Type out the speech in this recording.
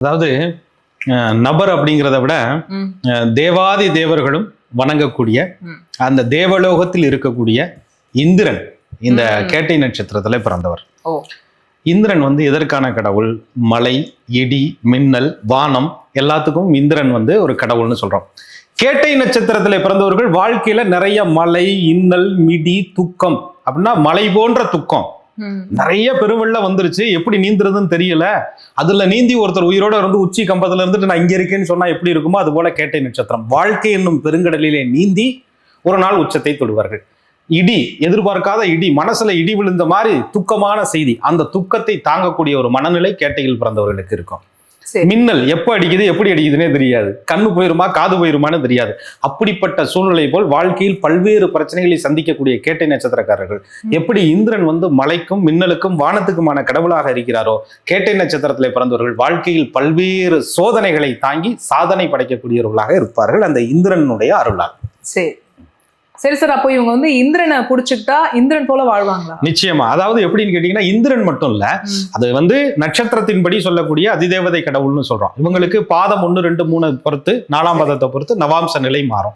அதாவது நபர் அப்படிங்கிறத விட தேவாதி தேவர்களும் வணங்கக்கூடிய அந்த தேவலோகத்தில் இருக்கக்கூடிய இந்திரன் இந்த கேட்டை நட்சத்திரத்துல பிறந்தவர். இந்திரன் வந்து எதற்கான கடவுள்? மலை, இடி, மின்னல், வானம் எல்லாத்துக்கும் இந்திரன் வந்து ஒரு கடவுள்னு சொல்றோம். கேட்டை நட்சத்திரத்துல பிறந்தவர்கள் வாழ்க்கையில நிறைய மலை, இன்னல், மிடி, துக்கம் அப்படின்னா மலை போன்ற துக்கம். நிறைய பெருவெள்ளம் வந்துருச்சு, எப்படி நீந்துறதுன்னு தெரியல. அதுல நீந்தி ஒருத்தர் உயிரோட இருந்து உச்சி கம்பத்துல இருந்துட்டு நான் இங்க இருக்கேன்னு சொன்னா எப்படி இருக்குமோ அது போல கேட்டை நட்சத்திரம் வாழ்க்கை என்னும் பெருங்கடலிலே நீந்தி ஒரு நாள் உச்சத்தை தொடுவார்கள். இடி, எதிர்பார்க்காத இடி, மனசுல இடி விழுந்த மாதிரி துக்கமான செய்தி, அந்த துக்கத்தை தாங்கக்கூடிய ஒரு மனநிலை கேட்டையில் பிறந்தவர்களுக்கு இருக்கும். மின்னல் எப்ப அடிக்குது எப்படி அடிக்குதுன்னே தெரியாது, கண்ணு போயிருமா காது போயிருமான்னு தெரியாது. அப்படிப்பட்ட சூழ்நிலை போல் வாழ்க்கையில் பல்வேறு பிரச்சனைகளை சந்திக்கக்கூடிய கேட்டை நட்சத்திரக்காரர்கள் எப்படி இந்திரன் வந்து மலைக்கும் மின்னலுக்கும் வானத்துக்குமான கடவுளாக இருக்கிறாரோ, கேட்டை நட்சத்திரத்திலே பிறந்தவர்கள் வாழ்க்கையில் பல்வேறு சோதனைகளை தாங்கி சாதனை படைக்கக்கூடியவர்களாக இருப்பார்கள் அந்த இந்திரனுடைய அருளால். சரி சரி சார், அப்போ இவங்க வந்து இந்திரனை புடிச்சுக்கிட்டா இந்திரன் போல வாழ்வாங்களா? நிச்சயமா. அதாவது எப்படின்னு கேட்டீங்கன்னா, இந்திரன் மட்டும் இல்ல, அது வந்து நட்சத்திரத்தின்படி சொல்லக்கூடிய அதிதேவதை கடவுள்னு சொல்றோம். இவங்களுக்கு பாதம் 1, 2, 3 பொறுத்து 4ஆம் பாதத்தை பொறுத்து நவாம்ச நிலை மாறும்.